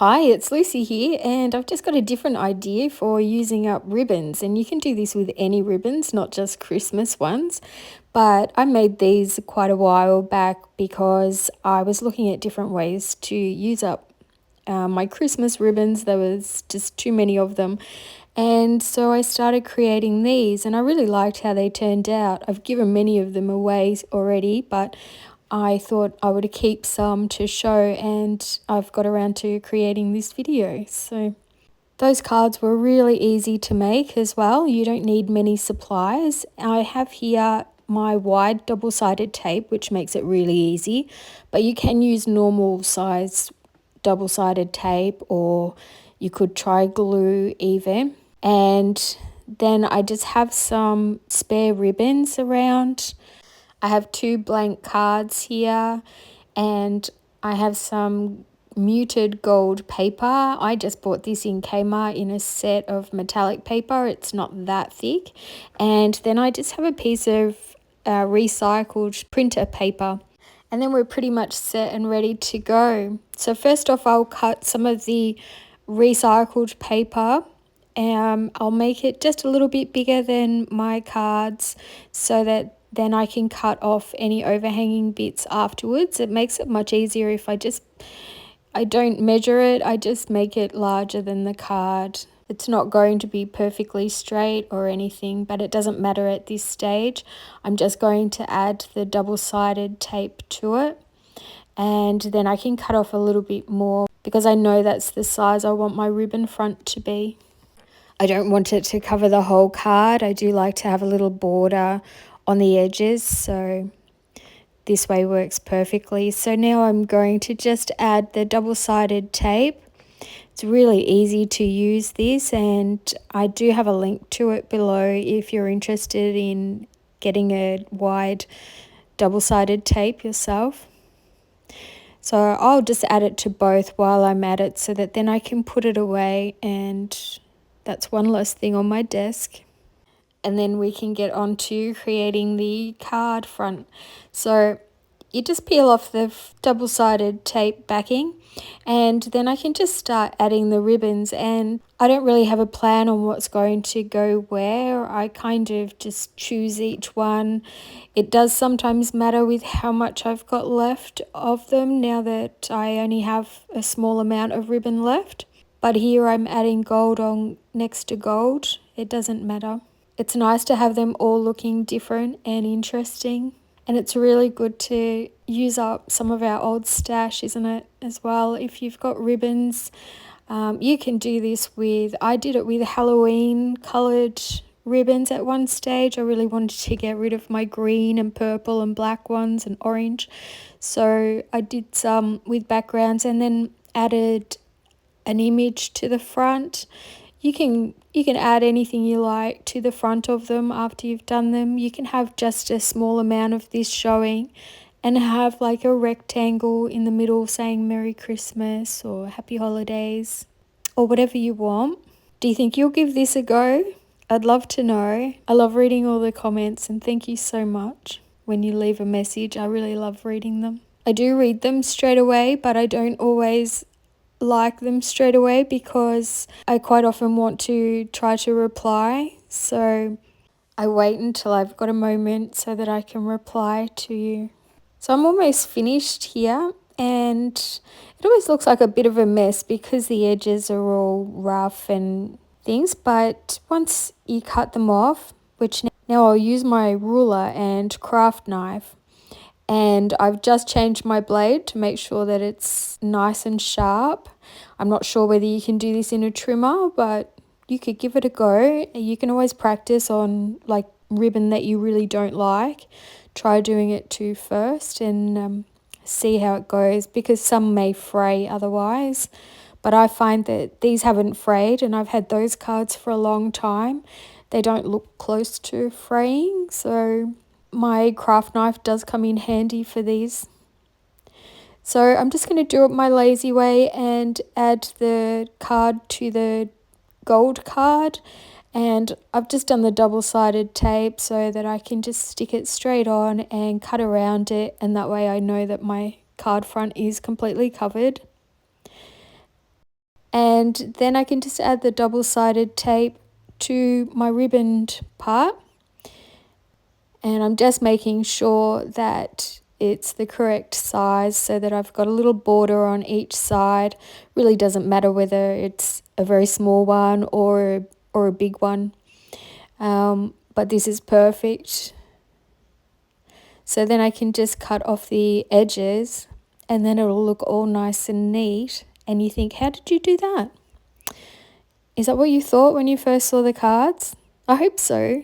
Hi, it's Lucy here, and I've just got a different idea for using up ribbons. And you can do this with any ribbons, not just Christmas ones. But I made these quite a while back because I was looking at different ways to use up my Christmas ribbons. There was just too many of them. And so I started creating these, and I really liked how they turned out. I've given many of them away already, but I thought I would keep some to show, and I've got around to creating this video. So those cards were really easy to make as well. You don't need many supplies. I have here my wide double-sided tape, which makes it really easy, but you can use normal size double-sided tape, or you could try glue even. And then I just have some spare ribbons around. I have two blank cards here, and I have some muted gold paper. I just bought this in Kmart in a set of metallic paper. It's not that thick. And then I just have a piece of recycled printer paper. And then we're pretty much set and ready to go. So first off, I'll cut some of the recycled paper. I'll make it just a little bit bigger than my cards so that then I can cut off any overhanging bits afterwards. It makes it much easier if I don't measure it, I just make it larger than the card. It's not going to be perfectly straight or anything, but it doesn't matter at this stage. I'm just going to add the double-sided tape to it, and then I can cut off a little bit more because I know that's the size I want my ribbon front to be. I don't want it to cover the whole card. I do like to have a little border on the edges, so this way works perfectly. So now I'm going to just add the double-sided tape. It's really easy to use this, and I do have a link to it below if you're interested in getting a wide double-sided tape yourself. So I'll just add it to both while I'm at it so that then I can put it away, and that's one less thing on my desk. And then we can get on to creating the card front. So you just peel off the double-sided tape backing, and then I can just start adding the ribbons. And I don't really have a plan on what's going to go where. I kind of just choose each one. It does sometimes matter with how much I've got left of them now that I only have a small amount of ribbon left. But here I'm adding gold on next to gold. It doesn't matter. It's nice to have them all looking different and interesting. And it's really good to use up some of our old stash, isn't it, as well? If you've got ribbons, you can do this with, I did it with Halloween coloured ribbons at one stage. I really wanted to get rid of my green and purple and black ones and orange. So I did some with backgrounds and then added an image to the front. You can add anything you like to the front of them after you've done them. You can have just a small amount of this showing and have like a rectangle in the middle saying Merry Christmas or Happy Holidays or whatever you want. Do you think you'll give this a go? I'd love to know. I love reading all the comments, and thank you so much when you leave a message. I really love reading them. I do read them straight away, but I don't always like them straight away because I quite often want to try to reply. So I wait until I've got a moment so that I can reply to you. So I'm almost finished here, and it always looks like a bit of a mess because the edges are all rough and things, but once you cut them off, which now I'll use my ruler and craft knife, and I've just changed my blade to make sure that it's nice and sharp. I'm not sure whether you can do this in a trimmer, but you could give it a go. You can always practice on like ribbon that you really don't like. Try doing it too first and see how it goes, because some may fray otherwise. But I find that these haven't frayed, and I've had those cards for a long time. They don't look close to fraying, so my craft knife does come in handy for these. So I'm just going to do it my lazy way and add the card to the gold card. And I've just done the double-sided tape so that I can just stick it straight on and cut around it. And that way I know that my card front is completely covered. And then I can just add the double-sided tape to my ribboned part. And I'm just making sure that it's the correct size so that I've got a little border on each side. Really doesn't matter whether it's a very small one or a big one. But this is perfect. So then I can just cut off the edges and then it'll look all nice and neat. And you think, how did you do that? Is that what you thought when you first saw the cards? I hope so,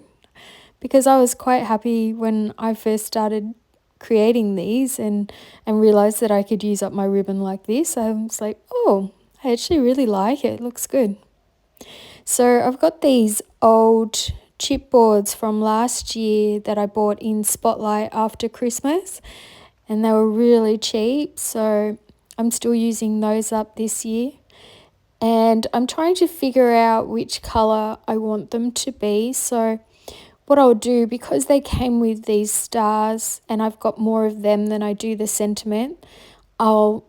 because I was quite happy when I first started creating these and realised that I could use up my ribbon like this. I was like, oh, I actually really like it. It looks good. So I've got these old chipboards from last year that I bought in Spotlight after Christmas, and they were really cheap, so I'm still using those up this year. And I'm trying to figure out which colour I want them to be. So what I'll do, because they came with these stars and I've got more of them than I do the sentiment, I'll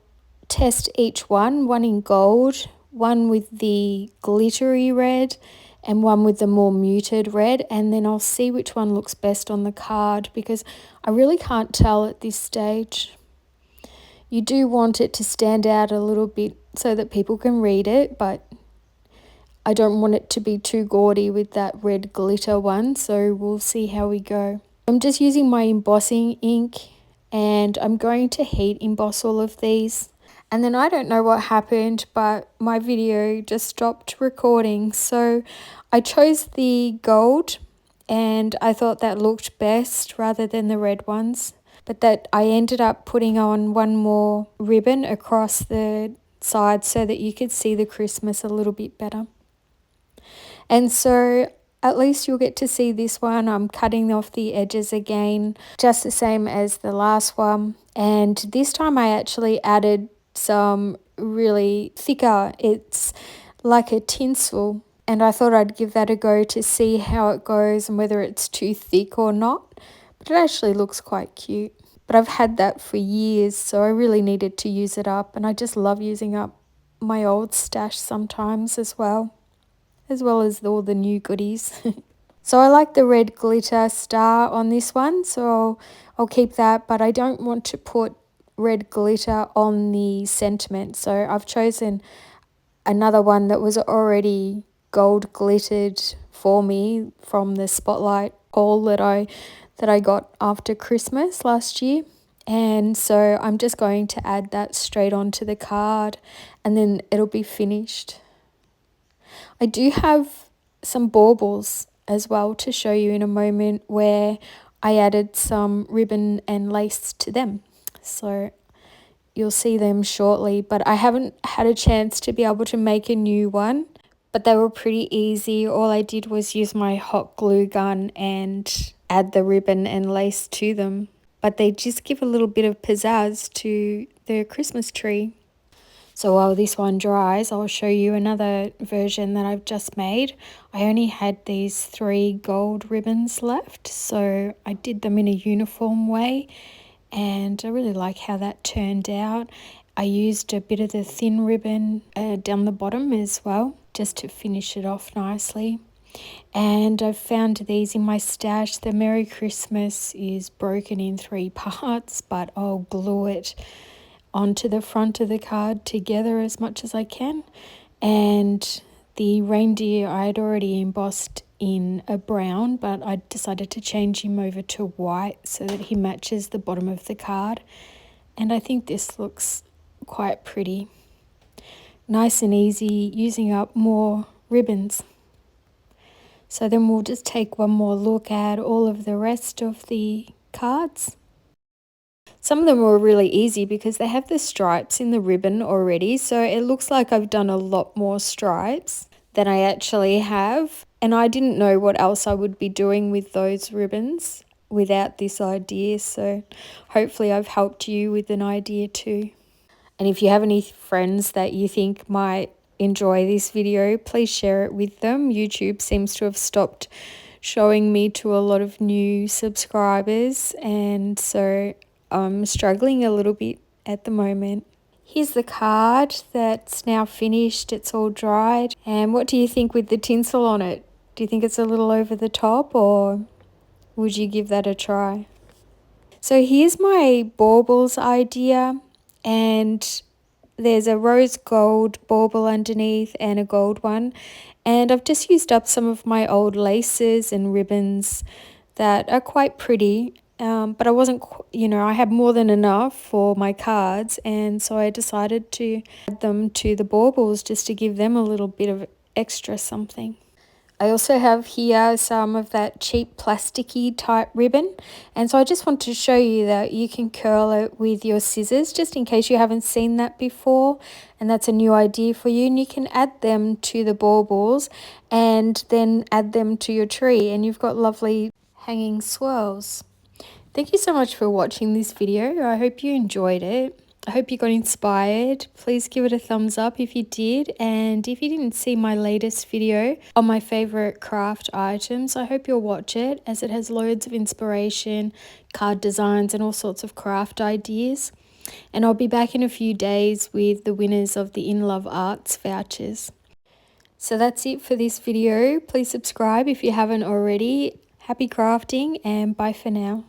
test each one in gold, one with the glittery red and one with the more muted red, and then I'll see which one looks best on the card, because I really can't tell at this stage. You do want it to stand out a little bit so that people can read it, but I don't want it to be too gaudy with that red glitter one, so we'll see how we go. I'm just using my embossing ink and I'm going to heat emboss all of these. And then I don't know what happened, but my video just stopped recording. So I chose the gold and I thought that looked best rather than the red ones. But that I ended up putting on one more ribbon across the side so that you could see the Christmas a little bit better. And so at least you'll get to see this one. I'm cutting off the edges again, just the same as the last one. And this time I actually added some really thicker, it's like a tinsel. And I thought I'd give that a go to see how it goes and whether it's too thick or not. But it actually looks quite cute. But I've had that for years, so I really needed to use it up. And I just love using up my old stash sometimes as well as all the new goodies. So I like the red glitter star on this one, so I'll keep that, but I don't want to put red glitter on the sentiment. So I've chosen another one that was already gold glittered for me from the Spotlight haul that I got after Christmas last year. And so I'm just going to add that straight onto the card and then it'll be finished. I do have some baubles as well to show you in a moment where I added some ribbon and lace to them. So you'll see them shortly, but I haven't had a chance to be able to make a new one, but they were pretty easy. All I did was use my hot glue gun and add the ribbon and lace to them, but they just give a little bit of pizzazz to the Christmas tree. So while this one dries, I'll show you another version that I've just made. I only had these 3 gold ribbons left, so I did them in a uniform way, and I really like how that turned out. I used a bit of the thin ribbon down the bottom as well, just to finish it off nicely. And I've found these in my stash. The Merry Christmas is broken in 3 parts, but I'll glue it onto the front of the card together as much as I can. And the reindeer I had already embossed in a brown, but I decided to change him over to white so that he matches the bottom of the card. And I think this looks quite pretty. Nice and easy, using up more ribbons. So then we'll just take one more look at all of the rest of the cards. Some of them were really easy because they have the stripes in the ribbon already, so it looks like I've done a lot more stripes than I actually have. And I didn't know what else I would be doing with those ribbons without this idea, so hopefully I've helped you with an idea too. And if you have any friends that you think might enjoy this video, please share it with them. YouTube seems to have stopped showing me to a lot of new subscribers, and so I'm struggling a little bit at the moment. Here's the card that's now finished. It's all dried. And what do you think with the tinsel on it? Do you think it's a little over the top, or would you give that a try? So here's my baubles idea, and there's a rose gold bauble underneath and a gold one. And I've just used up some of my old laces and ribbons that are quite pretty. But I wasn't, I had more than enough for my cards, and so I decided to add them to the baubles just to give them a little bit of extra something. I also have here some of that cheap plasticky type ribbon, and so I just want to show you that you can curl it with your scissors, just in case you haven't seen that before, and that's a new idea for you. And you can add them to the baubles and then add them to your tree, and you've got lovely hanging swirls. Thank you so much for watching this video. I hope you enjoyed it. I hope you got inspired. Please give it a thumbs up if you did. And if you didn't see my latest video on my favorite craft items, I hope you'll watch it, as it has loads of inspiration, card designs, and all sorts of craft ideas. And I'll be back in a few days with the winners of the In Love Arts vouchers. So that's it for this video. Please subscribe if you haven't already. Happy crafting, and bye for now.